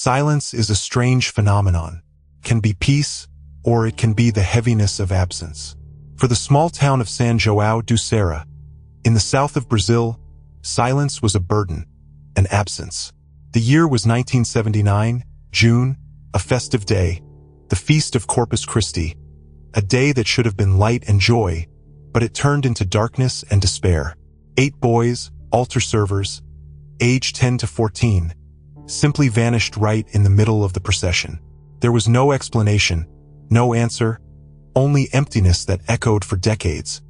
Silence is a strange phenomenon. It can be peace, or it can be the heaviness of absence. For the small town of São João do Ceará, in the south of Brazil, silence was a burden, an absence. The year was 1979, June, a festive day, the feast of Corpus Christi, a day that should have been light and joy, but it turned into darkness and despair. 8 boys, altar servers, aged 10 to 14, simply vanished right in the middle of the procession. There was no explanation, no answer, only emptiness that echoed for decades,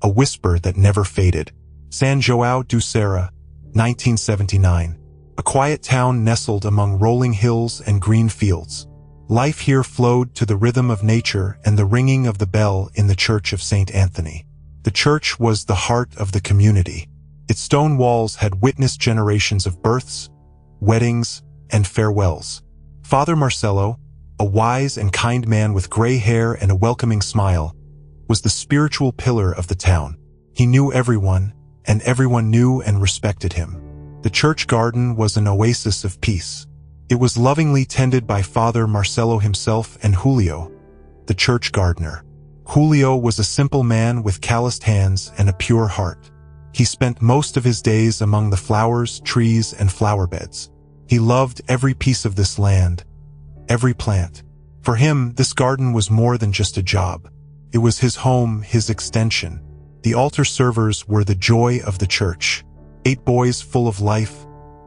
a whisper that never faded. São João do Ceará, 1979. A quiet town nestled among rolling hills and green fields. Life here flowed to the rhythm of nature and the ringing of the bell in the church of St. Anthony. The church was the heart of the community. Its stone walls had witnessed generations of births, weddings, and farewells. Father Marcelo, a wise and kind man with gray hair and a welcoming smile, was the spiritual pillar of the town. He knew everyone, and everyone knew and respected him. The church garden was an oasis of peace. It was lovingly tended by Father Marcelo himself and Julio, the church gardener. Julio was a simple man with calloused hands and a pure heart. He spent most of his days among the flowers, trees, and flower beds. He loved every piece of this land, every plant. For him, this garden was more than just a job. It was his home, his extension. The altar servers were the joy of the church. 8 boys full of life,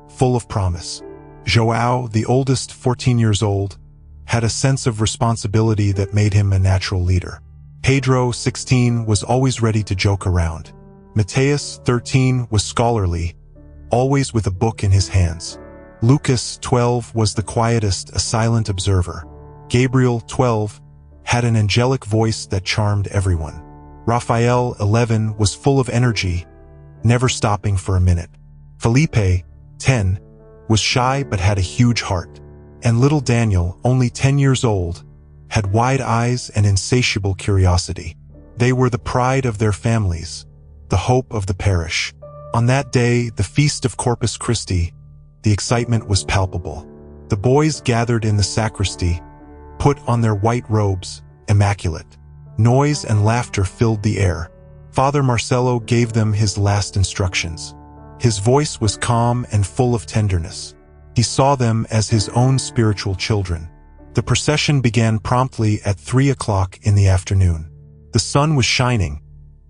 full of promise. João, the oldest, 14 years old, had a sense of responsibility that made him a natural leader. Pedro, 16, was always ready to joke around. Mateus, 13, was scholarly, always with a book in his hands. Lucas, 12, was the quietest, a silent observer. Gabriel, 12, had an angelic voice that charmed everyone. Raphael, 11, was full of energy, never stopping for a minute. Felipe, 10, was shy but had a huge heart. And little Daniel, only 10 years old, had wide eyes and insatiable curiosity. They were the pride of their families, the hope of the parish. On that day, the feast of Corpus Christi, the excitement was palpable. The boys gathered in the sacristy, put on their white robes, immaculate. Noise and laughter filled the air. Father Marcelo gave them his last instructions. His voice was calm and full of tenderness. He saw them as his own spiritual children. The procession began promptly at 3 o'clock in the afternoon. The sun was shining.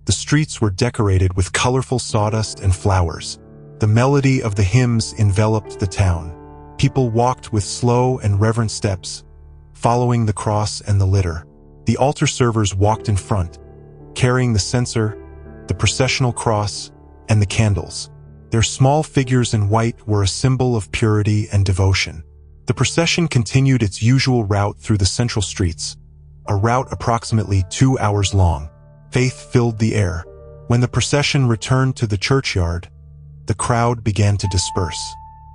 The streets were decorated with colorful sawdust and flowers. The melody of the hymns enveloped the town. People walked with slow and reverent steps, following the cross and the litter. The altar servers walked in front, carrying the censer, the processional cross, and the candles. Their small figures in white were a symbol of purity and devotion. The procession continued its usual route through the central streets, a route approximately 2 hours long. Faith filled the air. When the procession returned to the churchyard, the crowd began to disperse.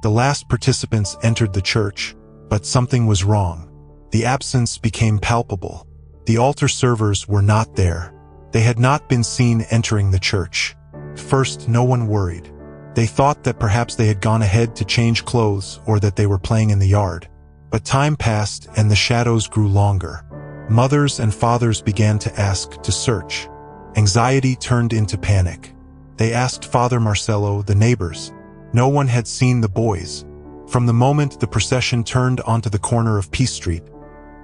The last participants entered the church, but something was wrong. The absence became palpable. The altar servers were not there. They had not been seen entering the church. At first, no one worried. They thought that perhaps they had gone ahead to change clothes or that they were playing in the yard. But time passed and the shadows grew longer. Mothers and fathers began to ask, to search. Anxiety turned into panic. They asked Father Marcelo, the neighbors. No one had seen the boys. From the moment the procession turned onto the corner of Peace Street,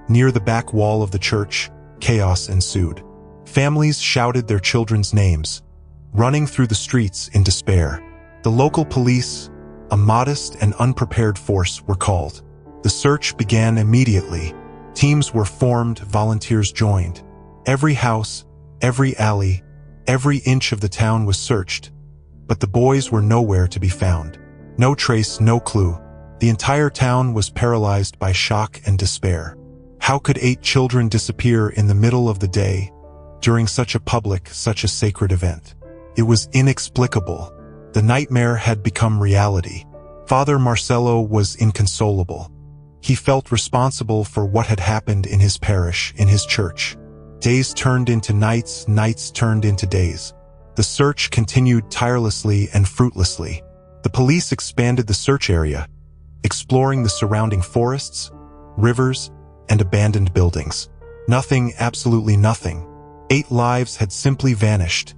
near the back wall of the church, chaos ensued. Families shouted their children's names, running through the streets in despair. The local police, a modest and unprepared force, were called. The search began immediately. Teams were formed, volunteers joined. Every house, every alley, every inch of the town was searched, but the boys were nowhere to be found. No trace, no clue. The entire town was paralyzed by shock and despair. How could 8 children disappear in the middle of the day, during such a public, such a sacred event? It was inexplicable. The nightmare had become reality. Father Marcelo was inconsolable. He felt responsible for what had happened in his parish, in his church. Days turned into nights, nights turned into days. The search continued tirelessly and fruitlessly. The police expanded the search area, exploring the surrounding forests, rivers, and abandoned buildings. Nothing, absolutely nothing. 8 lives had simply vanished,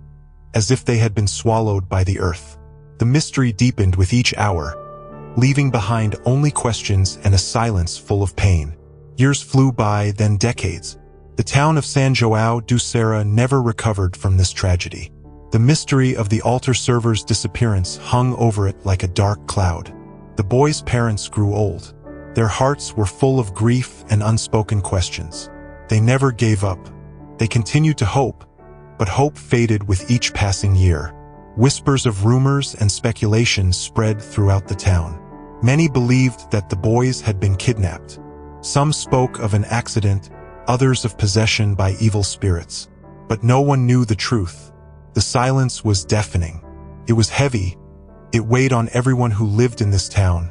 as if they had been swallowed by the earth. The mystery deepened with each hour, leaving behind only questions and a silence full of pain. Years flew by, then decades. The town of San João do Serra never recovered from this tragedy. The mystery of the altar server's disappearance hung over it like a dark cloud. The boys' parents grew old. Their hearts were full of grief and unspoken questions. They never gave up. They continued to hope, but hope faded with each passing year. Whispers of rumors and speculations spread throughout the town. Many believed that the boys had been kidnapped. Some spoke of an accident, others of possession by evil spirits. But no one knew the truth. The silence was deafening. It was heavy. It weighed on everyone who lived in this town,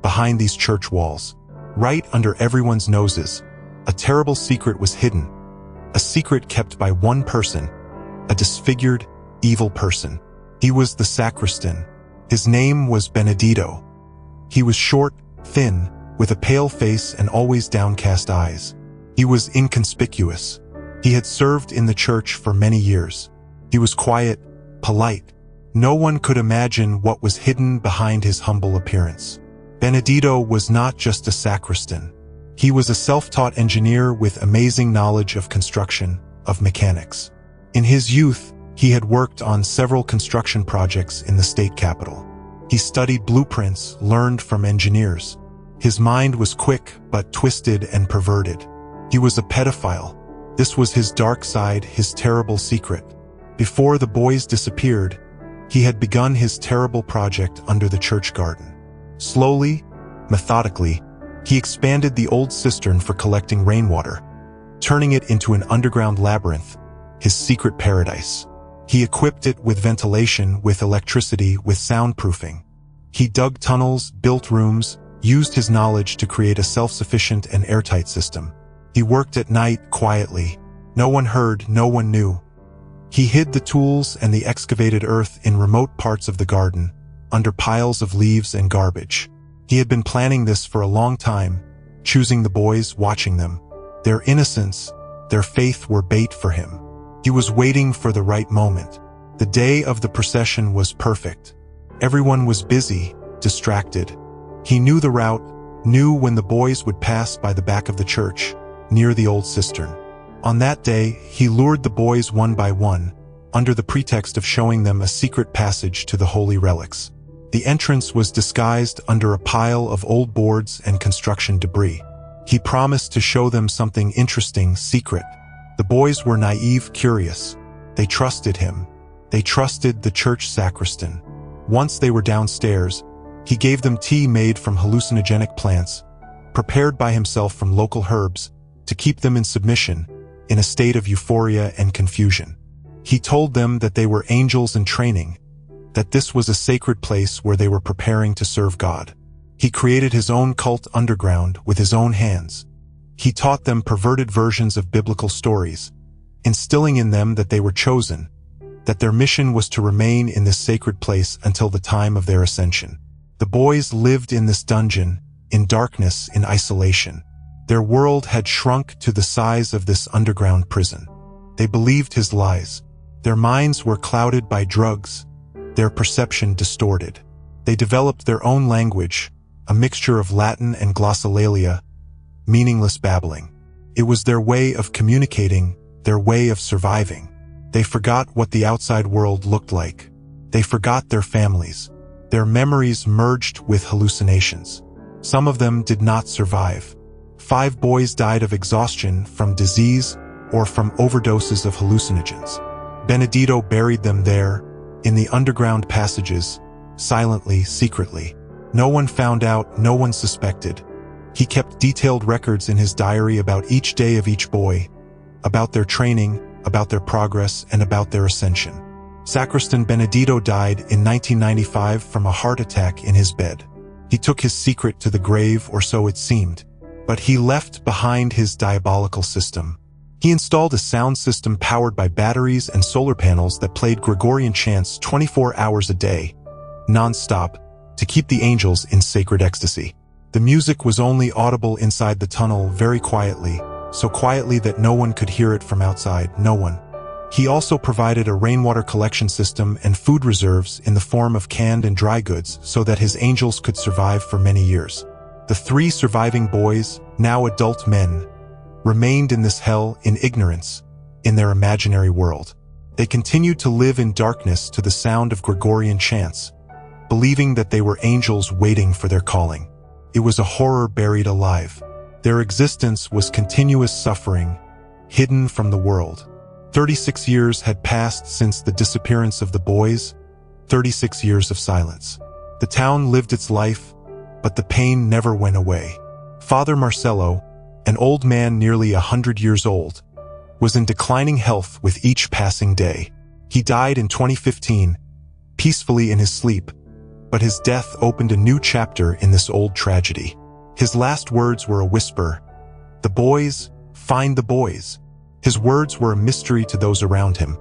behind these church walls. Right under everyone's noses, a terrible secret was hidden. A secret kept by one person, a disfigured, evil person. He was the sacristan. His name was Benedito. He was short, thin, with a pale face and always downcast eyes. He was inconspicuous. He had served in the church for many years. He was quiet, polite. No one could imagine what was hidden behind his humble appearance. Benedito was not just a sacristan. He was a self-taught engineer with amazing knowledge of construction, of mechanics. In his youth, he had worked on several construction projects in the state capital. He studied blueprints, learned from engineers. His mind was quick, but twisted and perverted. He was a pedophile. This was his dark side, his terrible secret. Before the boys disappeared, he had begun his terrible project under the church garden. Slowly, methodically, he expanded the old cistern for collecting rainwater, turning it into an underground labyrinth, his secret paradise. He equipped it with ventilation, with electricity, with soundproofing. He dug tunnels, built rooms, used his knowledge to create a self-sufficient and airtight system. He worked at night, quietly. No one heard, no one knew. He hid the tools and the excavated earth in remote parts of the garden, under piles of leaves and garbage. He had been planning this for a long time, choosing the boys, watching them. Their innocence, their faith were bait for him. He was waiting for the right moment. The day of the procession was perfect. Everyone was busy, distracted. He knew the route, knew when the boys would pass by the back of the church, near the old cistern. On that day, he lured the boys one by one, under the pretext of showing them a secret passage to the holy relics. The entrance was disguised under a pile of old boards and construction debris. He promised to show them something interesting, secret. The boys were naive, curious. They trusted him. They trusted the church sacristan. Once they were downstairs, he gave them tea made from hallucinogenic plants, prepared by himself from local herbs, to keep them in submission, in a state of euphoria and confusion. He told them that they were angels in training, that this was a sacred place where they were preparing to serve God. He created his own cult underground with his own hands. He taught them perverted versions of biblical stories, instilling in them that they were chosen, that their mission was to remain in this sacred place until the time of their ascension. The boys lived in this dungeon, in darkness, in isolation. Their world had shrunk to the size of this underground prison. They believed his lies. Their minds were clouded by drugs, their perception distorted. They developed their own language, a mixture of Latin and glossolalia, meaningless babbling. It was their way of communicating, their way of surviving. They forgot what the outside world looked like. They forgot their families. Their memories merged with hallucinations. Some of them did not survive. 5 boys died of exhaustion from disease or from overdoses of hallucinogens. Benedito buried them there, in the underground passages, silently, secretly. No one found out, no one suspected. He kept detailed records in his diary about each day of each boy, about their training, about their progress, and about their ascension. Sacristan Benedito died in 1995 from a heart attack in his bed. He took his secret to the grave, or so it seemed. But he left behind his diabolical system. He installed a sound system powered by batteries and solar panels that played Gregorian chants 24 hours a day, non-stop, to keep the angels in sacred ecstasy. The music was only audible inside the tunnel very quietly, so quietly that no one could hear it from outside, no one. He also provided a rainwater collection system and food reserves in the form of canned and dry goods so that his angels could survive for many years. The 3 surviving boys, now adult men, remained in this hell in ignorance, in their imaginary world. They continued to live in darkness to the sound of Gregorian chants, believing that they were angels waiting for their calling. It was a horror buried alive. Their existence was continuous suffering, hidden from the world. 36 years had passed since the disappearance of the boys, 36 years of silence. The town lived its life, but the pain never went away. Father Marcello, an old man nearly 100 years old, was in declining health with each passing day. He died in 2015, peacefully in his sleep, but his death opened a new chapter in this old tragedy. His last words were a whisper, "The boys, find the boys." His words were a mystery to those around him,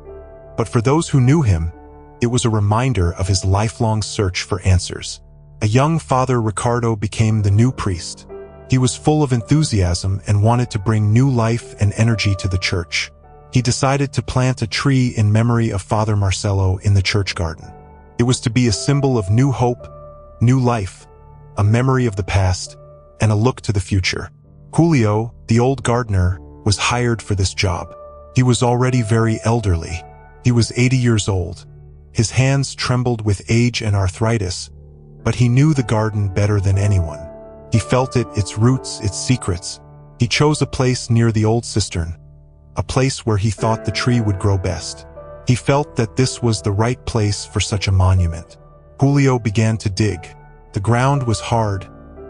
but for those who knew him, it was a reminder of his lifelong search for answers. A young Father Ricardo became the new priest. He was full of enthusiasm and wanted to bring new life and energy to the church. He decided to plant a tree in memory of Father Marcello in the church garden. It was to be a symbol of new hope, new life, a memory of the past, and a look to the future. Julio, the old gardener, was hired for this job. He was already very elderly. He was 80 years old. His hands trembled with age and arthritis, but he knew the garden better than anyone. He felt it, its roots, its secrets. He chose a place near the old cistern, a place where he thought the tree would grow best. He felt that this was the right place for such a monument. Julio began to dig. The ground was hard,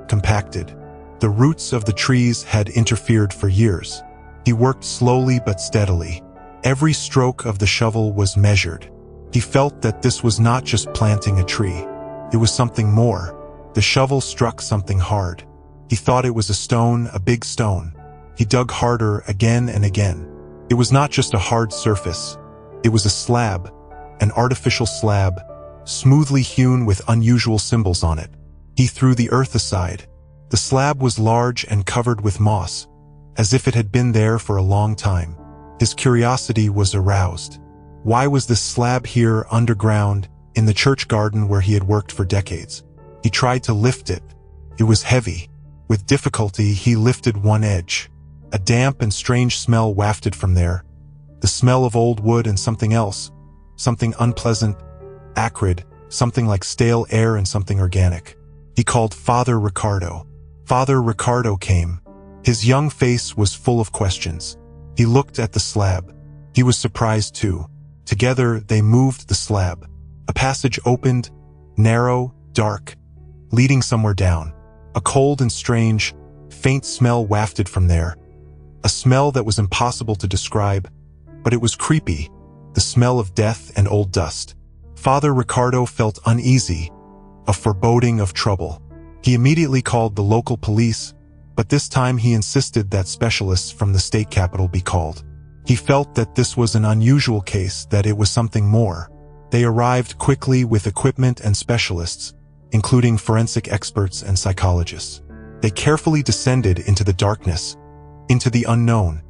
compacted. The roots of the trees had interfered for years. He worked slowly but steadily. Every stroke of the shovel was measured. He felt that this was not just planting a tree. It was something more. The shovel struck something hard. He thought it was a stone, a big stone. He dug harder again and again. It was not just a hard surface. It was a slab, an artificial slab, smoothly hewn with unusual symbols on it. He threw the earth aside. The slab was large and covered with moss, as if it had been there for a long time. His curiosity was aroused. Why was this slab here underground in the church garden where he had worked for decades? He tried to lift it. It was heavy. With difficulty, he lifted one edge. A damp and strange smell wafted from there. The smell of old wood and something else. Something unpleasant, acrid, something like stale air and something organic. He called Father Ricardo. Father Ricardo came. His young face was full of questions. He looked at the slab. He was surprised too. Together, they moved the slab. A passage opened, narrow, dark, leading somewhere down. A cold and strange, faint smell wafted from there. A smell that was impossible to describe, but it was creepy, the smell of death and old dust. Father Ricardo felt uneasy, a foreboding of trouble. He immediately called the local police, but this time he insisted that specialists from the state capital be called. He felt that this was an unusual case, that it was something more. They arrived quickly with equipment and specialists, including forensic experts and psychologists. They carefully descended into the darkness, into the unknown,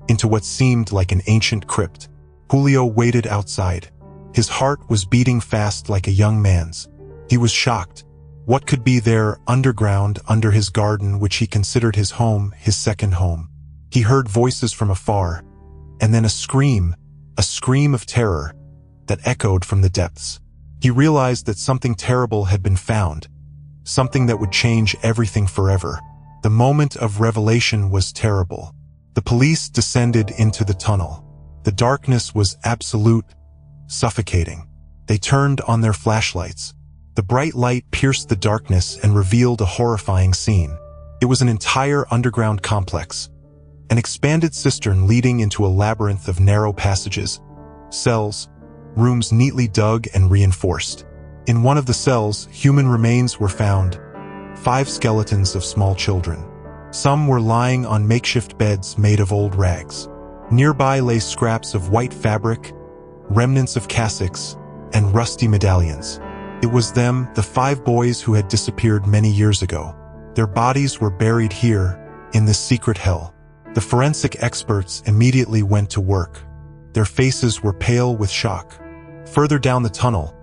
into what seemed like an ancient crypt. Julio waited outside. His heart was beating fast like a young man's. He was shocked. What could be there underground under his garden, which he considered his home, his second home? He heard voices from afar, and then a scream of terror that echoed from the depths. He realized that something terrible had been found, something that would change everything forever. The moment of revelation was terrible. The police descended into the tunnel. The darkness was absolute, suffocating. They turned on their flashlights. The bright light pierced the darkness and revealed a horrifying scene. It was an entire underground complex, an expanded cistern leading into a labyrinth of narrow passages, cells, rooms neatly dug and reinforced. In one of the cells, human remains were found, 5 skeletons of small children. Some were lying on makeshift beds made of old rags. Nearby lay scraps of white fabric, remnants of cassocks, and rusty medallions. It was them, the 5 boys who had disappeared many years ago. Their bodies were buried here, in this secret hell. The forensic experts immediately went to work. Their faces were pale with shock. Further down the tunnel,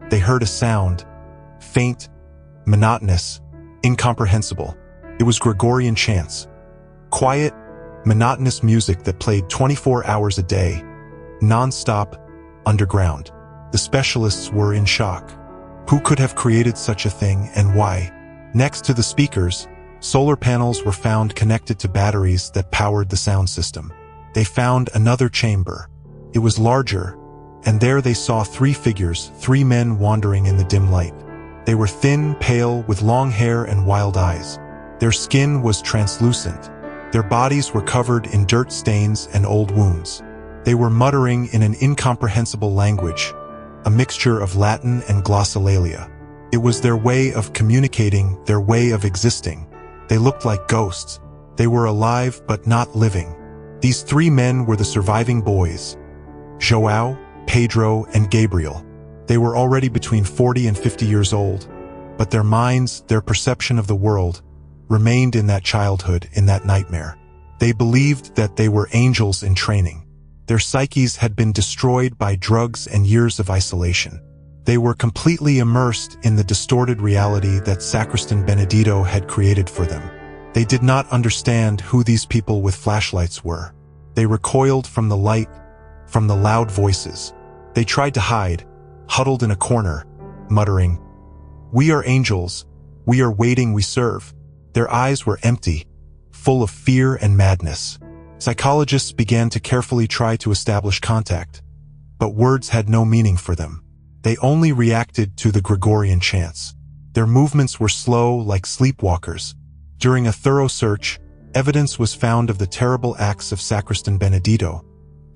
they heard a sound, faint, monotonous, incomprehensible. It was Gregorian chants. Quiet, monotonous music that played 24 hours a day, non-stop, underground. The specialists were in shock. Who could have created such a thing and why? Next to the speakers, solar panels were found connected to batteries that powered the sound system. They found another chamber. It was larger, and there they saw three figures, three men wandering in the dim light. They were thin, pale, with long hair and wild eyes. Their skin was translucent. Their bodies were covered in dirt stains and old wounds. They were muttering in an incomprehensible language, a mixture of Latin and glossolalia. It was their way of communicating, their way of existing. They looked like ghosts. They were alive but not living. These three men were the surviving boys, João, Pedro, and Gabriel. They were already between 40 and 50 years old, but their minds, their perception of the world, remained in that childhood, in that nightmare. They believed that they were angels in training. Their psyches had been destroyed by drugs and years of isolation. They were completely immersed in the distorted reality that Sacristan Benedito had created for them. They did not understand who these people with flashlights were. They recoiled from the light, from the loud voices. They tried to hide, huddled in a corner, muttering, "We are angels. We are waiting, we serve." Their eyes were empty, full of fear and madness. Psychologists began to carefully try to establish contact, but words had no meaning for them. They only reacted to the Gregorian chants. Their movements were slow, like sleepwalkers. During a thorough search, evidence was found of the terrible acts of Sacristan Benedito,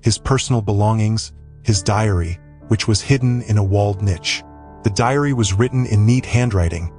his personal belongings, his diary, which was hidden in a walled niche. The diary was written in neat handwriting,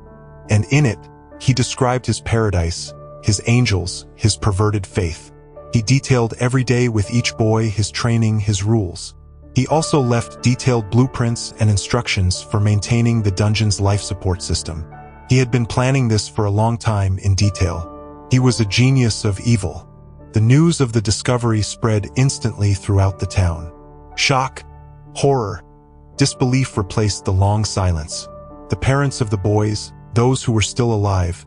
and in it, he described his paradise, his angels, his perverted faith. He detailed every day with each boy, his training, his rules. He also left detailed blueprints and instructions for maintaining the dungeon's life support system. He had been planning this for a long time in detail. He was a genius of evil. The news of the discovery spread instantly throughout the town. Shock, horror, disbelief replaced the long silence. The parents of the boys, those who were still alive,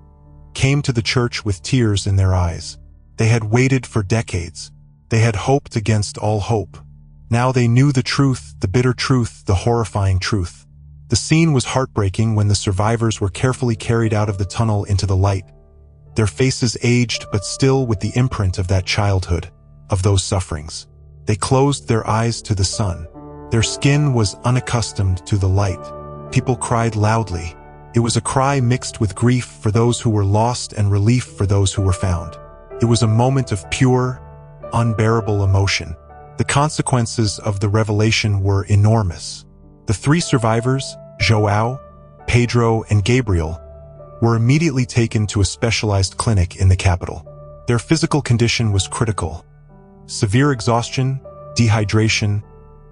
came to the church with tears in their eyes. They had waited for decades. They had hoped against all hope. Now they knew the truth, the bitter truth, the horrifying truth. The scene was heartbreaking when the survivors were carefully carried out of the tunnel into the light. Their faces aged, but still with the imprint of that childhood, of those sufferings. They closed their eyes to the sun. Their skin was unaccustomed to the light. People cried loudly. It was a cry mixed with grief for those who were lost and relief for those who were found. It was a moment of pure, unbearable emotion. The consequences of the revelation were enormous. The three survivors, João, Pedro, and Gabriel, were immediately taken to a specialized clinic in the capital. Their physical condition was critical. Severe exhaustion, dehydration,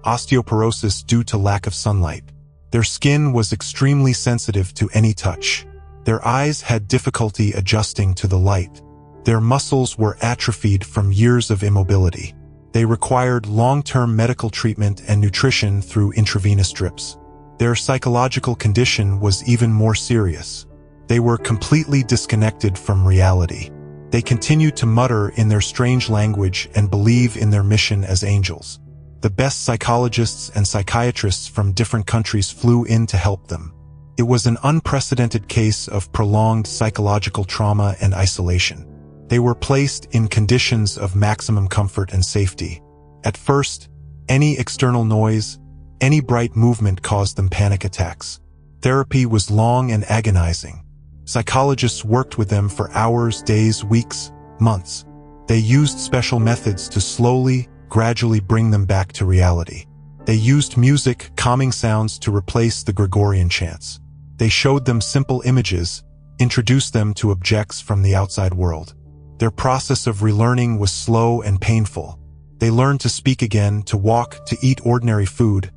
osteoporosis due to lack of sunlight. Their skin was extremely sensitive to any touch. Their eyes had difficulty adjusting to the light. Their muscles were atrophied from years of immobility. They required long-term medical treatment and nutrition through intravenous drips. Their psychological condition was even more serious. They were completely disconnected from reality. They continued to mutter in their strange language and believe in their mission as angels. The best psychologists and psychiatrists from different countries flew in to help them. It was an unprecedented case of prolonged psychological trauma and isolation. They were placed in conditions of maximum comfort and safety. At first, any external noise, any bright movement caused them panic attacks. Therapy was long and agonizing. Psychologists worked with them for hours, days, weeks, months. They used special methods to slowly, gradually bring them back to reality. They used music, calming sounds to replace the Gregorian chants. They showed them simple images, introduced them to objects from the outside world. Their process of relearning was slow and painful. They learned to speak again, to walk, to eat ordinary food,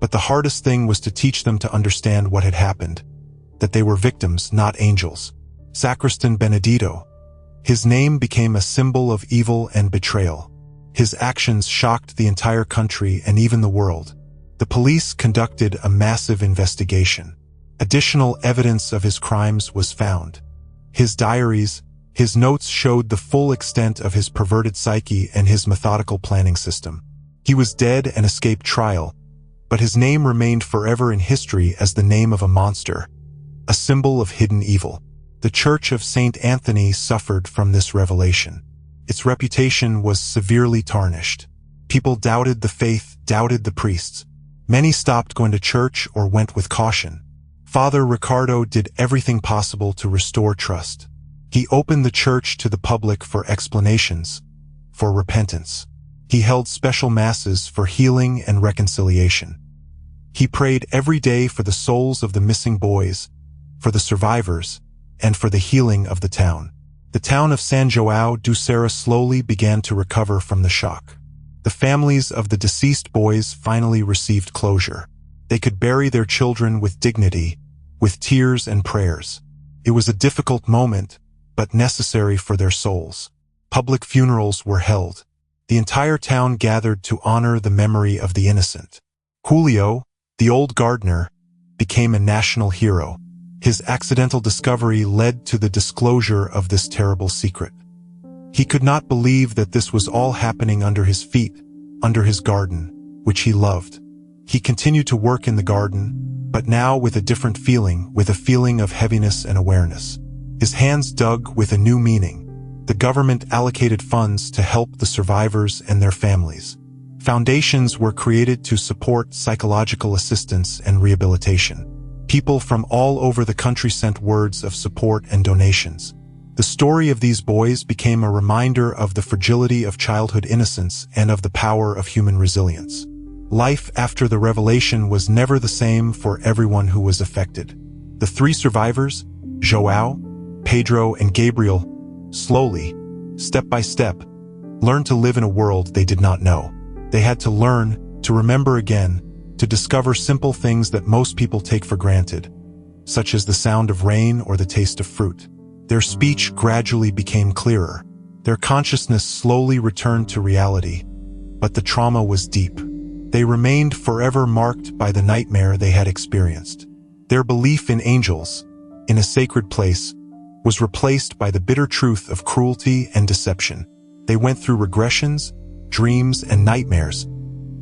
but the hardest thing was to teach them to understand what had happened, that they were victims, not angels. Sacristan Benedito. His name became a symbol of evil and betrayal. His actions shocked the entire country and even the world. The police conducted a massive investigation. Additional evidence of his crimes was found. His diaries, his notes showed the full extent of his perverted psyche and his methodical planning system. He was dead and escaped trial, but his name remained forever in history as the name of a monster, a symbol of hidden evil. The Church of St. Anthony suffered from this revelation. Its reputation was severely tarnished. People doubted the faith, doubted the priests. Many stopped going to church or went with caution. Father Ricardo did everything possible to restore trust. He opened the church to the public for explanations, for repentance. He held special masses for healing and reconciliation. He prayed every day for the souls of the missing boys, for the survivors, and for the healing of the town. The town of San João do Serra slowly began to recover from the shock. The families of the deceased boys finally received closure. They could bury their children with dignity, with tears and prayers. It was a difficult moment, but necessary for their souls. Public funerals were held. The entire town gathered to honor the memory of the innocent. Julio, the old gardener, became a national hero. His accidental discovery led to the disclosure of this terrible secret. He could not believe that this was all happening under his feet, under his garden, which he loved. He continued to work in the garden, but now with a different feeling, with a feeling of heaviness and awareness. His hands dug with a new meaning. The government allocated funds to help the survivors and their families. Foundations were created to support psychological assistance and rehabilitation. People from all over the country sent words of support and donations. The story of these boys became a reminder of the fragility of childhood innocence and of the power of human resilience. Life after the revelation was never the same for everyone who was affected. The three survivors, João, Pedro, and Gabriel, slowly, step by step, learned to live in a world they did not know. They had to learn, to remember again, to discover simple things that most people take for granted, such as the sound of rain or the taste of fruit. Their speech gradually became clearer. Their consciousness slowly returned to reality, but the trauma was deep. They remained forever marked by the nightmare they had experienced. Their belief in angels, in a sacred place, was replaced by the bitter truth of cruelty and deception. They went through regressions, dreams, and nightmares,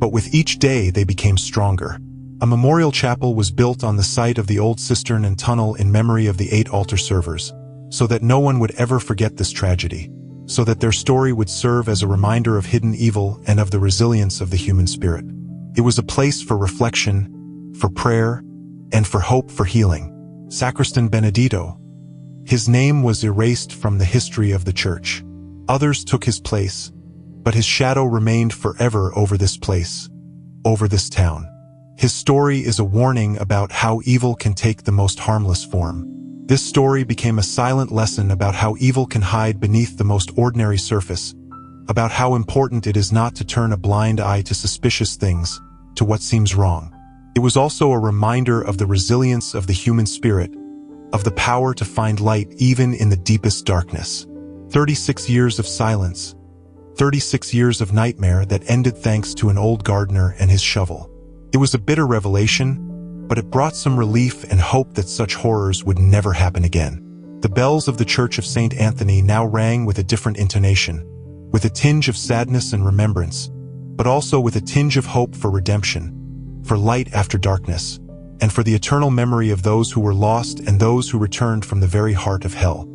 but with each day they became stronger. A memorial chapel was built on the site of the old cistern and tunnel in memory of the 8 altar servers, so that no one would ever forget this tragedy, so that their story would serve as a reminder of hidden evil and of the resilience of the human spirit. It was a place for reflection, for prayer, and for hope for healing. Sacristan Benedito. His name was erased from the history of the church. Others took his place, but his shadow remained forever over this place, over this town. His story is a warning about how evil can take the most harmless form. This story became a silent lesson about how evil can hide beneath the most ordinary surface, about how important it is not to turn a blind eye to suspicious things, to what seems wrong. It was also a reminder of the resilience of the human spirit, of the power to find light even in the deepest darkness. 36 years of silence, 36 years of nightmare that ended thanks to an old gardener and his shovel. It was a bitter revelation, but it brought some relief and hope that such horrors would never happen again. The bells of the Church of St. Anthony now rang with a different intonation, with a tinge of sadness and remembrance, but also with a tinge of hope for redemption, for light after darkness, and for the eternal memory of those who were lost and those who returned from the very heart of hell.